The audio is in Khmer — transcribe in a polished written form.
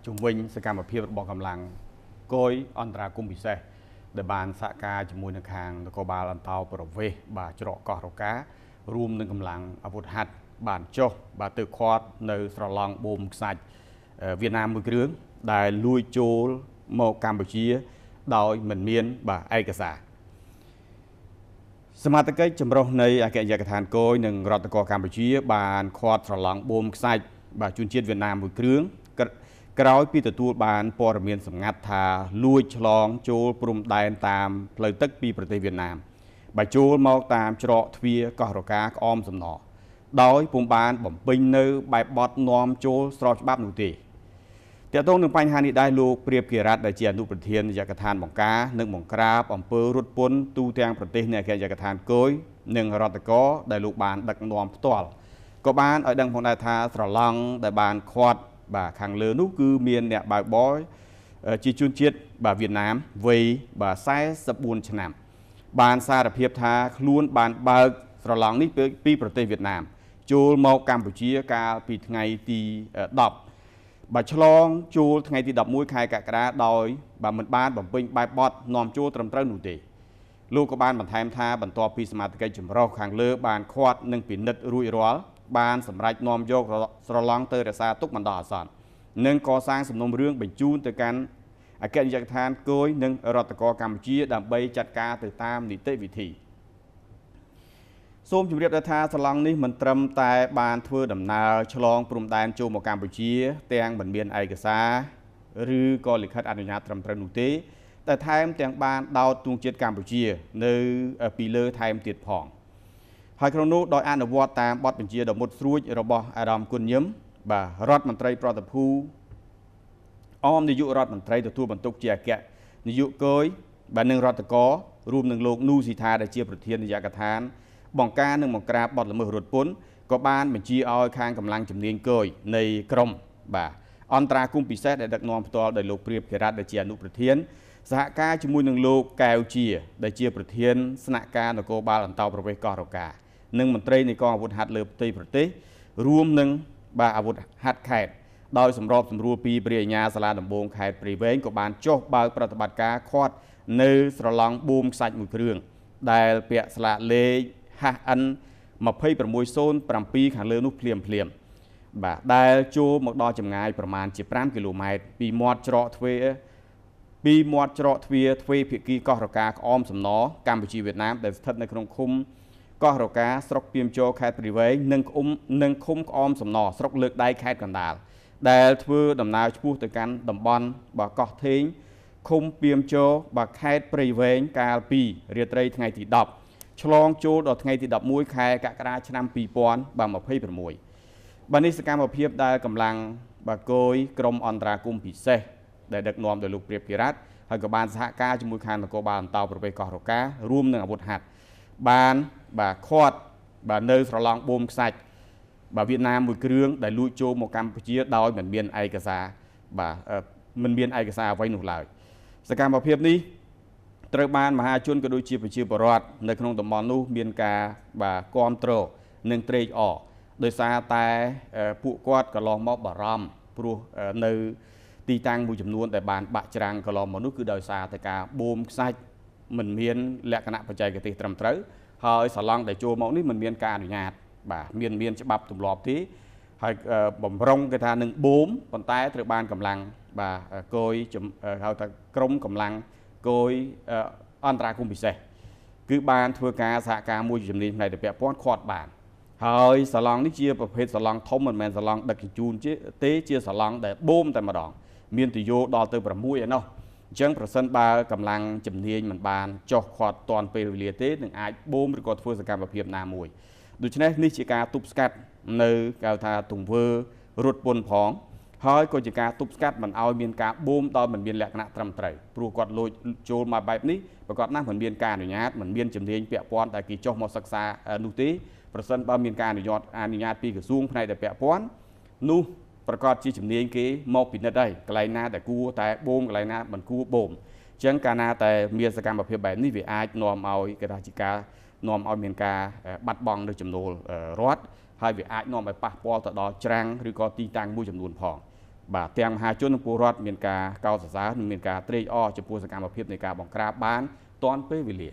ជំវិញសកម្មភាពរបស់កម្លាំងគយអន្តរាគមន៍ពិសេសដែលបានសហការជាមួយនឹងខាងនគរបាលអន្តោប្រវេសន៍បាទច្រកកោះរការួមនឹងកម្លាំងអាវុធហត្ថបានចុះបាទទៅខាត់នៅស្រឡង់បូមខ្សាច់វៀតណាមមួយគ្រឿងដែលលួចចូលមកកម្ពុជាដោយមិនមានបាទឯកសារសមាជិកចម្រុះនៃអគ្គនាយកដ្ឋានគយនិងរដ្ឋនគរកម្ពុជាបានខាត់ស្រឡង់បូមខ្សាច់បាទជនជាតិវៀតណាមមួយគ្រឿងក្រោយពីទទួលបានព័ត៌មានសម្ងាត់ថាលួចឆ្លងចូលព្រំដែនតាមផ្លូវទឹកពីប្រទេសវៀតណាមបាទចូលមកតាមច្រកទ្វារកោះរកាក្អមសំណដោយពុំបានបំពេញនៅបែបបទនាំចូលស្របច្បាប់នោះទេទាក់ទងនឹងបញ្ហានេះដែរលោកព្រាបគិរតដែលជាអនុប្រធាននាយកដ្ឋានបង្ការនិងបង្ក្រាបអំពើរត់ពន្ធទូទាំងប្រទេសនៃអគ្គនាយកដ្ឋានគយនិងរដ្ឋកោដែលលោកបានដឹកនាំផ្ទាល់ក៏បានឲ្យដឹងផងដែរថាស្រឡង់ដែលបានខាត់បាទខាងលើនោះគឺមានអ្នកបើកបរជាជនជាតិបាទវៀតណាមវ័យបាទ44ឆ្នាំបានសារភាពថាខ្លួនបានបើកស្រឡង់នេះពីប្រទេសវៀតណាមចូលមកកម្ពុជាកាលពីថ្ងៃទី10បាទឆ្លងចូលថ្ងៃទី11ខែកក្កដាដោយបាទមិនបានបំពេញបែបបទនាំចូលត្រឹមត្រូវនោះទេលោកក៏បានបន្ថែមថាបន្ទាប់ពីសមាជិកចម្រុះខាងលើបានខាត់និងពិនិត្យរួចរាល់បានសម្រេចនាំយកស្រឡង់ទៅរក្សាទុកបណ្ដោះអាសន្ននិងកសាងសំណុំរឿងបញ្ជូនទៅកាន់អគ្គនាយកដ្ឋានគយនិងរដ្ឋកោកម្ពុជាដើម្បីចាត់ការទៅតាមនីតិវិធីសូមជម្រាបថាស្រឡង់នេះមិនត្រឹមតែបានធ្វើដំណើរឆ្លងព្រំដែនចូលមកកម្ពុជាទាំងមិនមានឯកសារឬក៏លិខិតអនុញ្ញាតត្រឹមត្រូវនោះទេតែថែមទាំងបានដោតទង់ជាតិកម្ពុជានៅពីលើថែមទៀតផងហើយក្នុងនោះដោយអនុវត្តតាមបទបញ្ជាដ៏មុតស្រួចរបស់អាដាមគុនញឹមបាទរដ្ឋមន្ត្រីប្រតិភូអមនាយករដ្ឋមន្ត្រីទទួលបន្ទុកជាអគ្គនាយកគយបាទនឹងរដ្ឋកោរួមនឹងលោកនូស៊ីថាដែលជាប្រធាននាយកដ្ឋានបង្ការនិងបង្ក្រាបបទល្មើសរត់ពន្ធក៏បានបញ្ជាឲ្យខាងកម្លាំងជំនាញគយនៃក្រមបាទអន្តរាគមន៍ពិសេសដែលដឹកនាំផ្ទាល់ដោយលោកព្រាបគិរតដែលជាអនុប្រធានសហការជាមួយនឹងលោកកែវជាដែលជាប្រធានស្នាក់ការនគរបាលអន្តោប្រវេសន៍កោះរកានិងមន្ត្រីនៃកងអាវុធហត្ថលើផ្ទៃប្រទេសរួមនឹងបាទអាវុធហត្ថខេត្តដោយសម្របសម្រួលពីព្រះអាជ្ញាសាលាដំបងខេត្តព្រៃវែងក៏បានចុះបើកប្រតិបត្តិការខាត់នៅស្រឡង់បូមខ្សាច់មួយគ្រឿងដែលពាក់ស្លាកលេខ HN 2607ខាងលើនោះភ្លាមបាទដែលចូលមកដល់ចម្ងាយប្រមាណជា5គីឡូម៉ែត្រពីមាត់ច្រកទ្វេទ្វេភាគីកោះរកាក្អមសំណកម្ពុជាវៀតណាមដែលស្ថិតនៅក្នុងឃុំកោះរកាស្រុកពីមជរខេត្តព្រៃវែងនិងឃុំក្អមសំណស្រុកលើកដៃខេត្តកណ្ដាលដែលធ្វើដំណើរឆ្ពោះទៅកាន់តំបន់បាទកោះថេងឃុំពីមជរបាទខេត្តព្រៃវែងកាលពីរាត្រីថ្ងៃទី10ឆ្លងចូលដល់ថ្ងៃទី11ខែកក្កដាឆ្នាំ2026បាទនេះសកម្មភាពដែលកម្លាំងបាទគយក្រមអន្តរាគមន៍ពិសេសដែលដឹកនាំដោយលោកព្រាបគិរតហើយក៏បានសហការជាមួយខាងនគរបាលអន្តោប្រវេសន៍កោះរការួមនឹងអាវុធហត្ថបានបាទខាត់បាទនៅស្រឡង់បូមខ្សាច់បាទវៀតណាមមួយគ្រឿងដែលលួចចូលមកកម្ពុជាដោយមិនមានឯកសារបាទមិនមានឯកសារអ្វីនោះឡើយសកម្មភាពនេះត្រូវបានមហាជនក៏ដូចជាប្រជាពលរដ្ឋនៅក្នុងតំបន់នោះមានការបាទគាំទ្រនិងត្រេកអរដោយសារតែពួកគាត់កន្លងមកបារម្ភព្រោះនៅទីតាំងមួយចំនួនដែលបានបាក់ច្រាំងកន្លងមកនោះគឺដោយសារតែការបូមខ្សាច់មិនមានលក្ខណៈបច្ចេកទេសត្រឹមត្រូវហើយស្រឡង់ដែលចូលមកនេះមិនមានការអនុញ្ញាតបាទមានច្បាប់ទម្លាប់ទេហើយបំរុងគេថានឹងបូមប៉ុន្តែត្រូវបានកម្លាំងបាទគយហៅថាក្រមកម្លាំងគយអន្តរាគមន៍ពិសេសគឺបានធ្វើការសហការមួយជំនាញផ្នែកពាក់ព័ន្ធខាត់បានហើយស្រឡង់នេះជាប្រភេទស្រឡង់ធំមិនមែនស្រឡង់ដឹកជញ្ជូនទេជាស្រឡង់ដែលបូមតែម្ដងមានទយោដល់ទៅ6ឯណោះអញ្ចឹងប្រសិនបើកម្លាំងជំនាញមិនបានចុះខាត់តាន់ពេលវេលាទេនឹងអាចបូមឬក៏ធ្វើសកម្មភាពណាមួយដូច្នេះនេះជាការទប់ស្កាត់នៅគេហៅថាទង្វើរត់ពន្ធផងហើយក៏ជាការទប់ស្កាត់មិនឲ្យមានការបូមដោយមិនមានលក្ខណៈត្រឹមត្រូវព្រោះគាត់លួចចូលមកបែបនេះប្រកបណាស់មិនមានការអនុញ្ញាតមិនមានជំនាញពាក់ព័ន្ធតែគេចុះមកសិក្សានោះទេប្រសិនបើមានការអនុញ្ញាតពីក្រសួងផ្នែកពាក់ព័ន្ធនោះប្រកាសជាជំនាញគេមកពិនិត្យហើយកន្លែងណាដែលគួរតែបូមកន្លែងណាមិនគួរបូមអញ្ចឹងកាលណាតែមានសកម្មភាពបែបនេះវាអាចនាំឲ្យគេថាជាការនាំឲ្យមានការបាត់បង់នៅចំណូលរដ្ឋហើយវាអាចនាំឲ្យប៉ះពាល់ទៅដល់ច្រាំងឬក៏ទីតាំងមួយចំនួនផង បាទទាំងមហាជននិងពលរដ្ឋមានការកោតសរសើរនិងមានការត្រេកអរចំពោះសកម្មភាពនៃការបង្ក្រាបបានទាន់ពេលវេលា